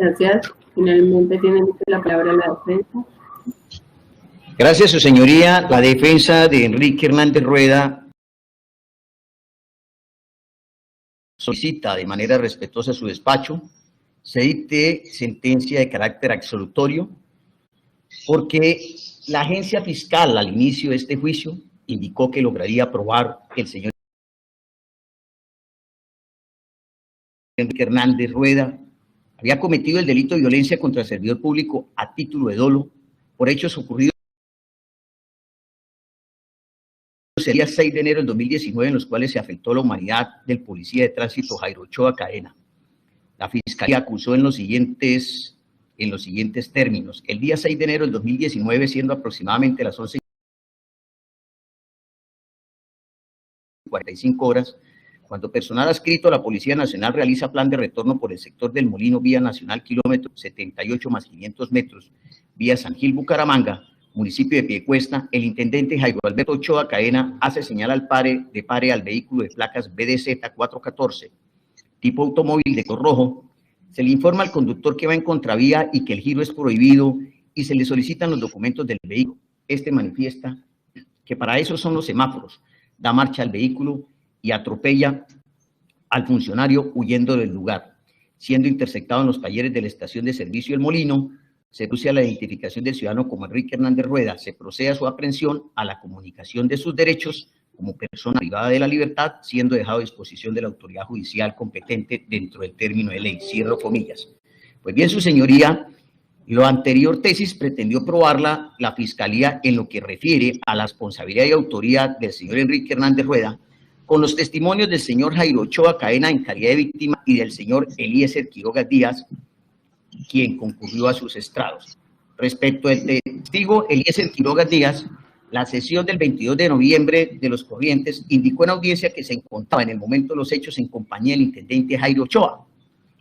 Gracias. Finalmente tiene la palabra la defensa. Gracias, su señoría. La defensa de Enrique Hernández Rueda solicita de manera respetuosa su despacho se dicte sentencia de carácter absolutorio porque la agencia fiscal al inicio de este juicio indicó que lograría probar que el señor Enrique Hernández Rueda había cometido el delito de violencia contra el servidor público a título de dolo por hechos ocurridos el día 6 de enero del 2019, en los cuales se afectó la humanidad del policía de tránsito Jairo Ochoa Cadena. La Fiscalía acusó en los siguientes términos. El día 6 de enero del 2019, siendo aproximadamente las 11:45, cuando personal adscrito a la Policía Nacional realiza plan de retorno por el sector del Molino, vía nacional, kilómetro 78 más 500 metros, vía San Gil, Bucaramanga, municipio de Piedecuesta, el intendente Jairo Alberto Ochoa Cadena hace señal al pare al vehículo de placas BDZ 414, tipo automóvil de color rojo. Se le informa al conductor que va en contravía y que el giro es prohibido y se le solicitan los documentos del vehículo. Este manifiesta que para eso son los semáforos, da marcha al vehículo y atropella al funcionario huyendo del lugar. Siendo interceptado en los talleres de la estación de servicio El Molino, se produce a la identificación del ciudadano como Enrique Hernández Rueda, se procede a su aprehensión, a la comunicación de sus derechos como persona privada de la libertad, siendo dejado a disposición de la autoridad judicial competente dentro del término de ley. Cierro comillas. Pues bien, su señoría, lo anterior tesis pretendió probarla la Fiscalía en lo que refiere a la responsabilidad y autoridad del señor Enrique Hernández Rueda, con los testimonios del señor Jairo Ochoa Cadena en calidad de víctima y del señor Eliezer Quiroga Díaz, quien concurrió a sus estrados. Respecto al testigo Eliezer Quiroga Díaz, la sesión del 22 de noviembre de los corrientes indicó en audiencia que se encontraba en el momento de los hechos en compañía del intendente Jairo Ochoa.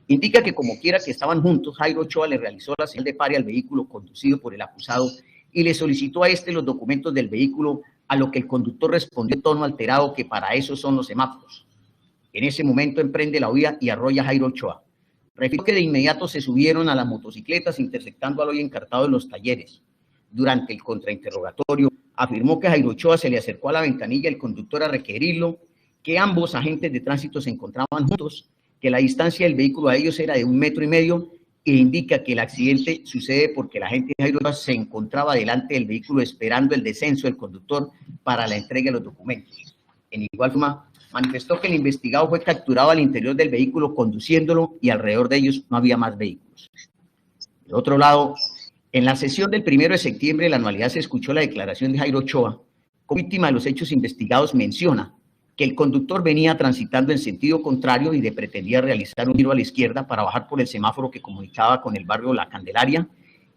Indica que como quiera que estaban juntos, Jairo Ochoa le realizó la señal de pare al vehículo conducido por el acusado y le solicitó a este los documentos del vehículo, a lo que el conductor respondió en tono alterado que para eso son los semáforos. En ese momento emprende la huida y arrolla a Jairo Ochoa. Refirió que de inmediato se subieron a las motocicletas interceptando al hoy encartado en los talleres. Durante el contrainterrogatorio, afirmó que Jairo Ochoa se le acercó a la ventanilla del conductor a requerirlo, que ambos agentes de tránsito se encontraban juntos, que la distancia del vehículo a ellos era de 1,5 metros e indica que el accidente sucede porque el agente Jairo Ochoa se encontraba delante del vehículo esperando el descenso del conductor para la entrega de los documentos. En igual forma, manifestó que el investigado fue capturado al interior del vehículo conduciéndolo y alrededor de ellos no había más vehículos. De otro lado, en la sesión del 1 de septiembre de la anualidad se escuchó la declaración de Jairo Ochoa. Como víctima de los hechos investigados, menciona que el conductor venía transitando en sentido contrario y pretendía realizar un giro a la izquierda para bajar por el semáforo que comunicaba con el barrio La Candelaria.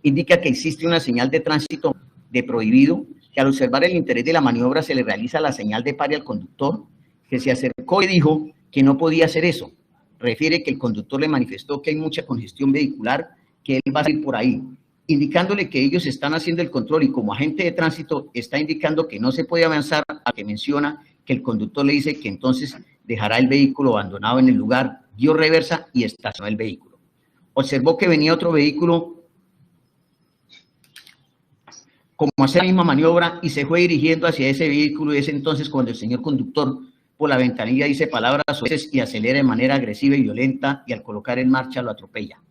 Indica que existe una señal de tránsito de prohibido, que al observar el interés de la maniobra se le realiza la señal de pare al conductor, que se acercó y dijo que no podía hacer eso. Refiere que el conductor le manifestó que hay mucha congestión vehicular, que él va a ir por ahí, indicándole que ellos están haciendo el control y como agente de tránsito está indicando que no se puede avanzar, a que menciona que el conductor le dice que entonces dejará el vehículo abandonado en el lugar, dio reversa y estacionó el vehículo. Observó que venía otro vehículo como hacer la misma maniobra y se fue dirigiendo hacia ese vehículo y es entonces cuando el señor conductor por la ventanilla dice palabras soeces y acelera de manera agresiva y violenta y al colocar en marcha lo atropella.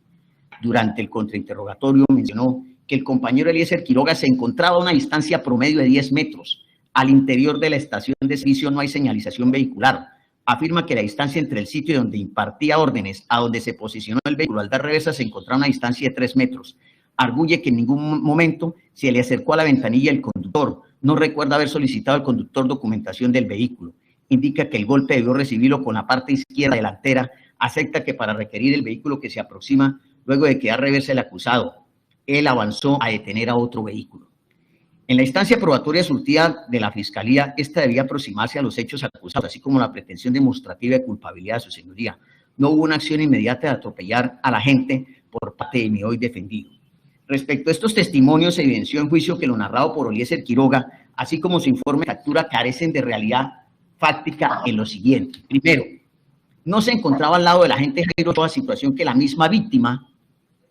Durante el contrainterrogatorio mencionó que el compañero Eliezer Quiroga se encontraba a una distancia promedio de 10 metros. Al interior de la estación de servicio no hay señalización vehicular. Afirma que la distancia entre el sitio donde impartía órdenes a donde se posicionó el vehículo al dar reversa se encontraba a una distancia de 3 metros. Arguye que en ningún momento se le acercó a la ventanilla el conductor. No recuerda haber solicitado al conductor documentación del vehículo. Indica que el golpe debió recibirlo con la parte izquierda delantera. Acepta que para requerir el vehículo que se aproxima, luego de que da reversa el acusado, él avanzó a detener a otro vehículo. En la instancia probatoria surtida de la Fiscalía, esta debía aproximarse a los hechos acusados, así como la pretensión demostrativa de culpabilidad de su señoría. No hubo una acción inmediata de atropellar a la gente por parte de mi hoy defendido. Respecto a estos testimonios, se evidenció en juicio que lo narrado por Eliezer Quiroga, así como su informe de captura, carecen de realidad fáctica en lo siguiente. Primero, no se encontraba al lado del agente Jairo Ochoa, situación que la misma víctima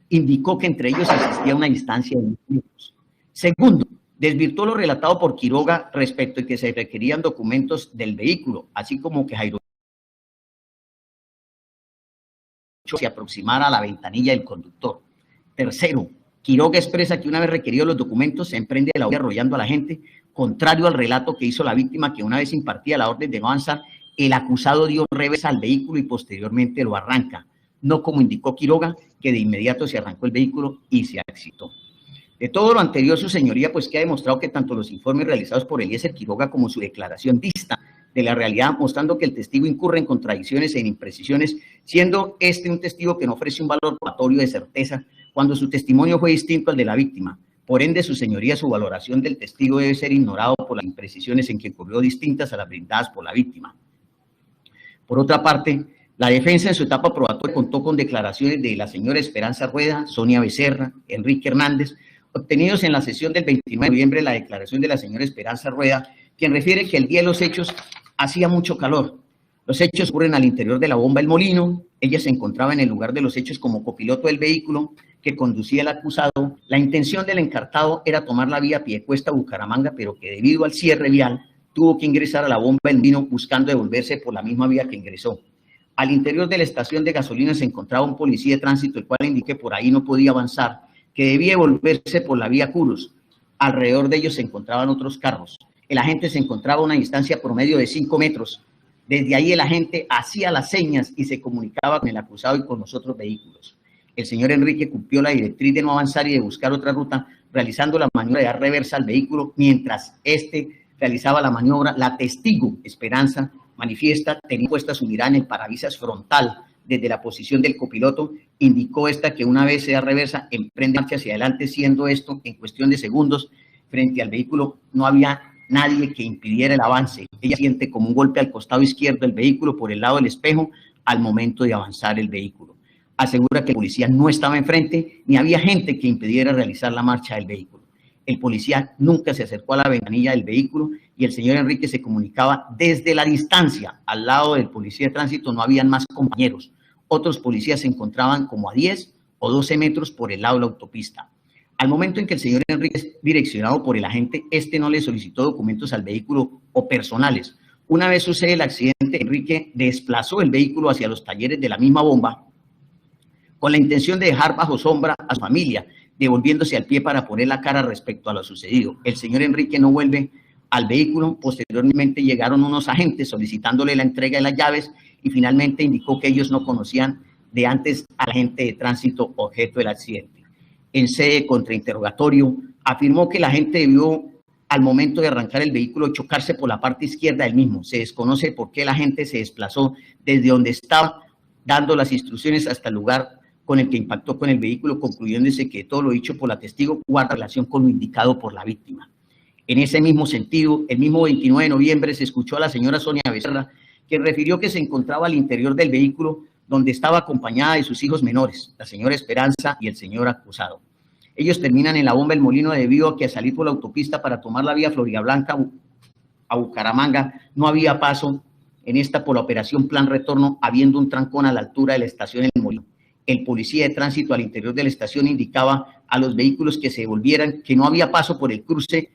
indicó que entre ellos existía una distancia de 10 metros. Segundo, desvirtuó lo relatado por Quiroga respecto a que se requerían documentos del vehículo, así como que Jairo se aproximara a la ventanilla del conductor. Tercero, Quiroga expresa que una vez requeridos los documentos se emprende la huida arrollando a la gente, contrario al relato que hizo la víctima, que una vez impartida la orden de no avanzar, el acusado dio reversa al vehículo y posteriormente lo arranca, no como indicó Quiroga, que de inmediato se arrancó el vehículo y se accidentó. De todo lo anterior, su señoría, pues que ha demostrado que tanto los informes realizados por Eliezer Quiroga como su declaración distan de la realidad, mostrando que el testigo incurre en contradicciones e en imprecisiones, siendo este un testigo que no ofrece un valor probatorio de certeza, cuando su testimonio fue distinto al de la víctima. Por ende, su señoría, su valoración del testigo debe ser ignorado por las imprecisiones en que ocurrió distintas a las brindadas por la víctima. Por otra parte, la defensa en su etapa probatoria contó con declaraciones de la señora Esperanza Rueda, Sonia Becerra, Enrique Hernández, obtenidos en la sesión del 29 de noviembre, la declaración de la señora Esperanza Rueda, quien refiere que el día de los hechos hacía mucho calor. Los hechos ocurren al interior de la bomba El Molino. Ella se encontraba en el lugar de los hechos como copiloto del vehículo que conducía el acusado. La intención del encartado era tomar la vía Piedecuesta Bucaramanga, pero que debido al cierre vial tuvo que ingresar a la bomba El Molino buscando devolverse por la misma vía que ingresó. Al interior de la estación de gasolina se encontraba un policía de tránsito, el cual indicó que por ahí no podía avanzar, que debía volverse por la vía Curos. Alrededor de ellos se encontraban otros carros. El agente se encontraba a una distancia promedio de 5 metros. Desde ahí el agente hacía las señas y se comunicaba con el acusado y con los otros vehículos. El señor Enrique cumplió la directriz de no avanzar y de buscar otra ruta, realizando la maniobra de dar reversa al vehículo. Mientras este realizaba la maniobra, la testigo Esperanza manifiesta tenía puesta su mirada en el parabrisas frontal desde la posición del copiloto. Indicó esta que una vez se da reversa, emprende marcha hacia adelante, siendo esto en cuestión de segundos. Frente al vehículo no había nadie que impidiera el avance. Ella siente como un golpe al costado izquierdo del vehículo por el lado del espejo al momento de avanzar el vehículo. Asegura que el policía no estaba enfrente ni había gente que impidiera realizar la marcha del vehículo. El policía nunca se acercó a la ventanilla del vehículo y el señor Enrique se comunicaba desde la distancia. Al lado del policía de tránsito no habían más compañeros. Otros policías se encontraban como a 10 o 12 metros por el lado de la autopista. Al momento en que el señor Enrique es direccionado por el agente, este no le solicitó documentos al vehículo o personales. Una vez sucede el accidente, Enrique desplazó el vehículo hacia los talleres de la misma bomba con la intención de dejar bajo sombra a su familia, devolviéndose al pie para poner la cara respecto a lo sucedido. El señor Enrique no vuelve al vehículo. Posteriormente llegaron unos agentes solicitándole la entrega de las llaves y finalmente indicó que ellos no conocían de antes al agente de tránsito objeto del accidente. En sede de contrainterrogatorio, afirmó que la gente debió, al momento de arrancar el vehículo, chocarse por la parte izquierda del mismo. Se desconoce por qué la gente se desplazó desde donde estaba dando las instrucciones hasta el lugar con el que impactó con el vehículo, concluyéndose que todo lo dicho por la testigo guarda relación con lo indicado por la víctima. En ese mismo sentido, el mismo 29 de noviembre se escuchó a la señora Sonia Becerra, quien refirió que se encontraba al interior del vehículo donde estaba acompañada de sus hijos menores, la señora Esperanza y el señor acusado. Ellos terminan en la bomba El Molino debido a que al salir por la autopista para tomar la vía Floridablanca a Bucaramanga no había paso en esta por la operación Plan Retorno, habiendo un trancón a la altura de la estación El Molino. El policía de tránsito al interior de la estación indicaba a los vehículos que se devolvieran, que no había paso por el cruce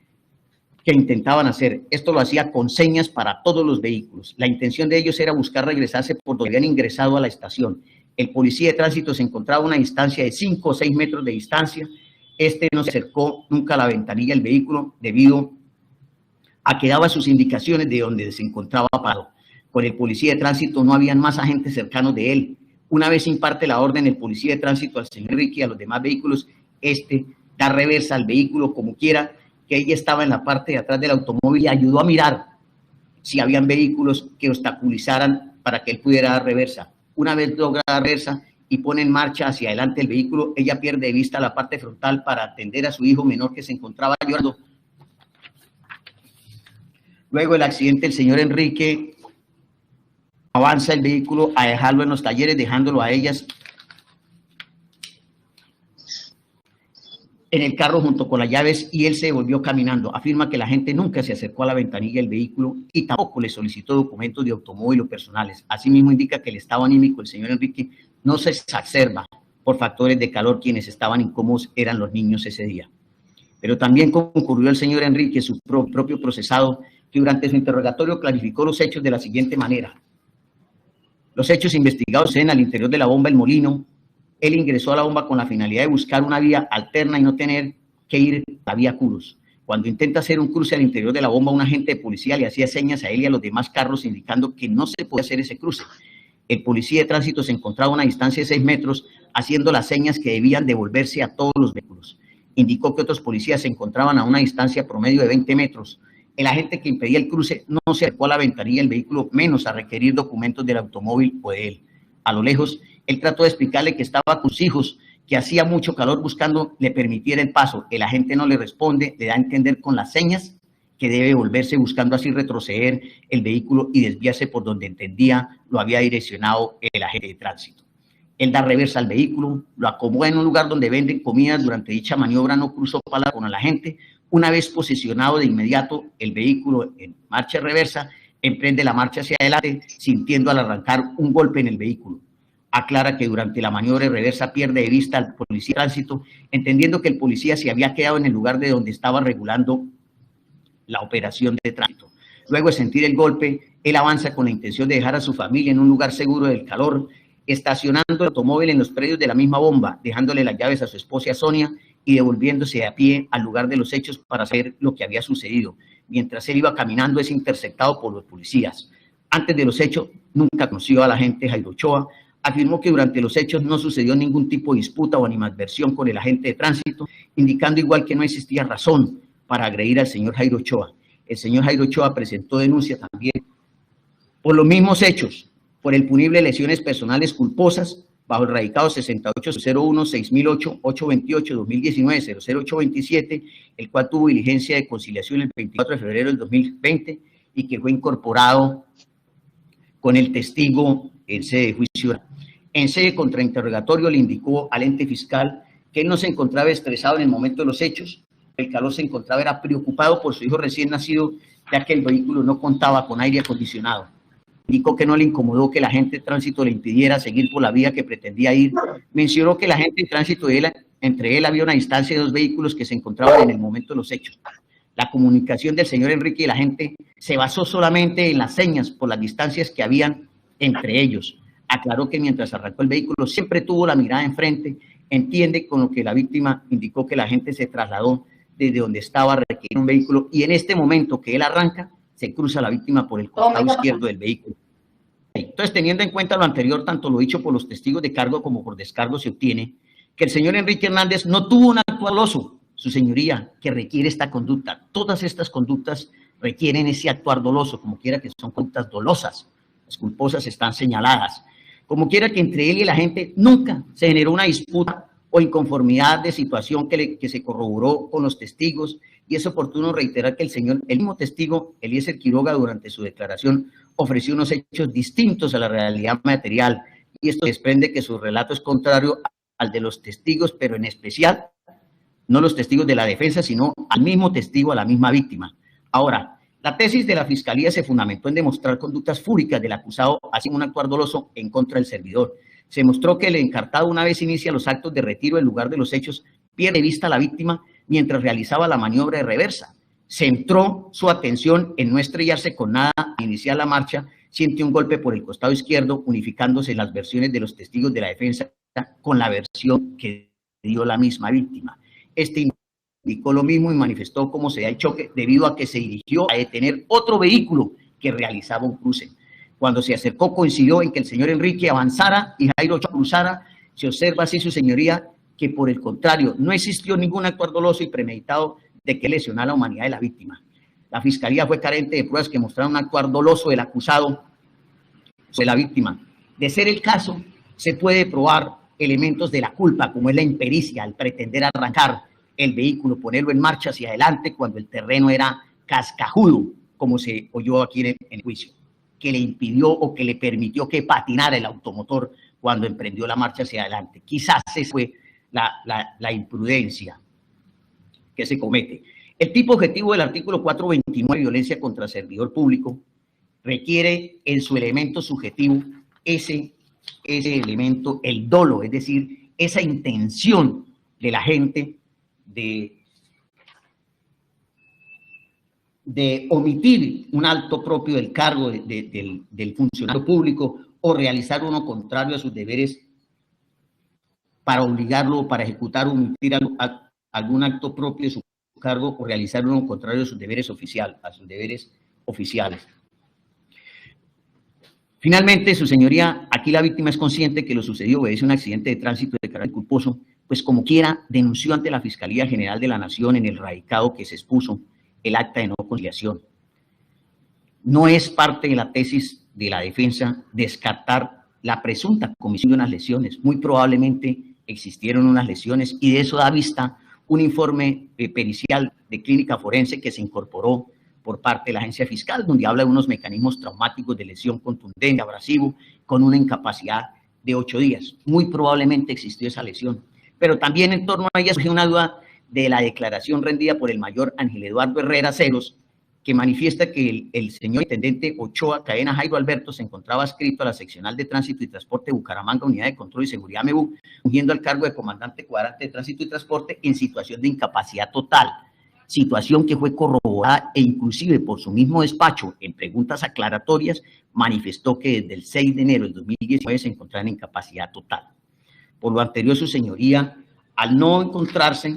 que intentaban hacer. Esto lo hacía con señas para todos los vehículos. La intención de ellos era buscar regresarse por donde habían ingresado a la estación. El policía de tránsito se encontraba a una distancia de 5 o 6 metros de distancia. Este no se acercó nunca a la ventanilla del vehículo debido a que daba sus indicaciones de donde se encontraba parado. Con el policía de tránsito no habían más agentes cercanos de él. Una vez imparte la orden el policía de tránsito al señor Enrique y a los demás vehículos, este da reversa al vehículo como quiera, que ella estaba en la parte de atrás del automóvil y ayudó a mirar si habían vehículos que obstaculizaran para que él pudiera dar reversa. Una vez logra dar reversa y pone en marcha hacia adelante el vehículo, ella pierde de vista la parte frontal para atender a su hijo menor que se encontraba llorando. Luego del accidente, el señor Enrique avanza el vehículo a dejarlo en los talleres, dejándolo a ellas en el carro junto con las llaves, y él se volvió caminando. Afirma que la gente nunca se acercó a la ventanilla del vehículo y tampoco le solicitó documentos de automóvil o personales. Asimismo indica que el estado anímico del señor Enrique no se exacerba por factores de calor. Quienes estaban incómodos eran los niños ese día. Pero también concurrió el señor Enrique, su propio procesado, que durante su interrogatorio clarificó los hechos de la siguiente manera. Los hechos investigados en al interior de la bomba El Molino. Él ingresó a la bomba con la finalidad de buscar una vía alterna y no tener que ir a la vía Curus. Cuando intenta hacer un cruce al interior de la bomba, un agente de policía le hacía señas a él y a los demás carros indicando que no se podía hacer ese cruce. El policía de tránsito se encontraba a una distancia de 6 metros haciendo las señas que debían devolverse a todos los vehículos. Indicó que otros policías se encontraban a una distancia promedio de 20 metros. El agente que impedía el cruce no se acercó a la ventanilla del vehículo, menos a requerir documentos del automóvil o de él. A lo lejos, él trató de explicarle que estaba con sus hijos, que hacía mucho calor buscando le permitiera el paso. El agente no le responde, le da a entender con las señas que debe volverse, buscando así retroceder el vehículo y desviarse por donde entendía lo había direccionado el agente de tránsito. Él da reversa al vehículo, lo acomoda en un lugar donde venden comidas. Durante dicha maniobra no cruzó palabra con el agente. Una vez posicionado de inmediato el vehículo en marcha reversa, emprende la marcha hacia adelante, sintiendo al arrancar un golpe en el vehículo. Aclara que durante la maniobra de reversa pierde de vista al policía de tránsito, entendiendo que el policía se había quedado en el lugar de donde estaba regulando la operación de tránsito. Luego de sentir el golpe, él avanza con la intención de dejar a su familia en un lugar seguro del calor, estacionando el automóvil en los predios de la misma bomba, dejándole las llaves a su esposa Sonia y devolviéndose a pie al lugar de los hechos para saber lo que había sucedido. Mientras él iba caminando, es interceptado por los policías. Antes de los hechos, nunca conoció a la agente Jairo Ochoa. Afirmó que durante los hechos no sucedió ningún tipo de disputa o animadversión con el agente de tránsito, indicando igual que no existía razón para agredir al señor Jairo Ochoa. El señor Jairo Ochoa presentó denuncia también por los mismos hechos, por el punible lesiones personales culposas, bajo el radicado 6801-6000-828-2019-00827, el cual tuvo diligencia de conciliación el 24 de febrero del 2020 y que fue incorporado con el testigo en sede de juicio. En sede de contrainterrogatorio le indicó al ente fiscal que él no se encontraba estresado en el momento de los hechos. El calor se encontraba, era preocupado por su hijo recién nacido, ya que el vehículo no contaba con aire acondicionado. Indicó que no le incomodó que el agente de tránsito le impidiera seguir por la vía que pretendía ir. Mencionó que el agente de tránsito entre él había una distancia de 2 vehículos que se encontraban en el momento de los hechos. La comunicación del señor Enrique y la gente se basó solamente en las señas por las distancias que habían entre ellos. Aclaró que mientras arrancó el vehículo siempre tuvo la mirada enfrente. Entiende con lo que la víctima indicó que la gente se trasladó desde donde estaba requiriendo un vehículo y en este momento que él arranca, se cruza la víctima por el costado izquierdo del vehículo. Entonces, teniendo en cuenta lo anterior, tanto lo dicho por los testigos de cargo como por descargo, se obtiene que el señor Enrique Hernández no tuvo un acto doloso, su señoría, que requiere esta conducta. Todas estas conductas requieren ese actuar doloso, como quiera que son conductas dolosas. Las culposas están señaladas. Como quiera que entre él y la gente nunca se generó una disputa o inconformidad de situación que se corroboró con los testigos, y es oportuno reiterar que el mismo testigo, Eliezer Quiroga, durante su declaración, ofreció unos hechos distintos a la realidad material, y esto desprende que su relato es contrario al de los testigos, pero en especial, no los testigos de la defensa, sino al mismo testigo, a la misma víctima. Ahora, la tesis de la Fiscalía se fundamentó en demostrar conductas fúricas del acusado, así como un actuar doloso en contra del servidor. Se mostró que el encartado, una vez inicia los actos de retiro del lugar de los hechos, pierde de vista a la víctima mientras realizaba la maniobra de reversa. Centró su atención en no estrellarse con nada al iniciar la marcha, siente un golpe por el costado izquierdo, unificándose las versiones de los testigos de la defensa con la versión que dio la misma víctima. Este indicó lo mismo y manifestó cómo se da el choque debido a que se dirigió a detener otro vehículo que realizaba un cruce. Cuando se acercó, coincidió en que el señor Enrique avanzara y Jairo Ochoa cruzara. Se observa así, su señoría, que por el contrario, no existió ningún actuar doloso y premeditado de que lesionara la humanidad de la víctima. La Fiscalía fue carente de pruebas que mostraran un actuar doloso del acusado sobre la víctima. De ser el caso, se puede probar elementos de la culpa, como es la impericia al pretender arrancar el vehículo, ponerlo en marcha hacia adelante cuando el terreno era cascajudo, como se oyó aquí en el juicio, que le impidió o que le permitió que patinara el automotor cuando emprendió la marcha hacia adelante. Quizás esa fue la imprudencia que se comete. El tipo objetivo del artículo 429, violencia contra servidor público, requiere en su elemento subjetivo ese elemento, el dolo, es decir, esa intención de la gente de omitir un acto propio del cargo del funcionario público o realizar uno contrario a sus deberes para obligarlo, para ejecutar o omitir algún acto propio de su cargo o realizar uno contrario a sus deberes oficiales. Finalmente, su señoría, aquí la víctima es consciente que lo sucedido obedece a un accidente de tránsito de carácter culposo, pues como quiera denunció ante la Fiscalía General de la Nación en el radicado que se expuso el acta de no conciliación. No es parte de la tesis de la defensa descartar la presunta comisión de unas lesiones. Muy probablemente existieron unas lesiones y de eso da vista un informe pericial de clínica forense que se incorporó por parte de la agencia fiscal, donde habla de unos mecanismos traumáticos de lesión contundente, abrasivo, con una incapacidad de 8 días. Muy probablemente existió esa lesión. Pero también en torno a ella surge una duda de la declaración rendida por el mayor Ángel Eduardo Herrera Ceros, que manifiesta que el señor intendente Ochoa Cadena Jairo Alberto se encontraba adscrito a la seccional de tránsito y transporte de Bucaramanga, unidad de control y seguridad MEBU, fungiendo al cargo de comandante cuadrante de tránsito y transporte en situación de incapacidad total, situación que fue corroborada e inclusive por su mismo despacho en preguntas aclaratorias manifestó que desde el 6 de enero del 2019 se encontraba en incapacidad total. Por lo anterior, su señoría, al no encontrarse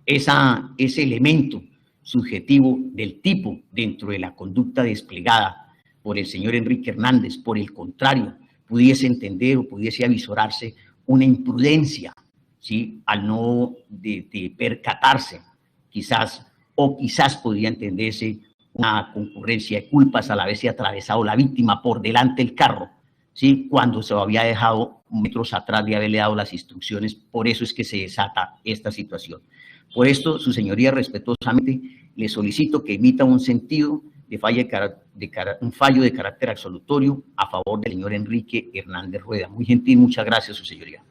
ese elemento subjetivo del tipo dentro de la conducta desplegada por el señor Enrique Hernández, por el contrario, pudiese entender o pudiese avisorarse una imprudencia, ¿sí?, al no de percatarse, quizás podría entenderse una concurrencia de culpas al haberse atravesado la víctima por delante del carro, ¿sí?, cuando se lo había dejado metros atrás de haberle dado las instrucciones. Por eso es que se desata esta situación. Por esto, su señoría, respetuosamente, le solicito que emita un fallo de carácter absolutorio a favor del señor Enrique Hernández Rueda. Muy gentil, muchas gracias, su señoría.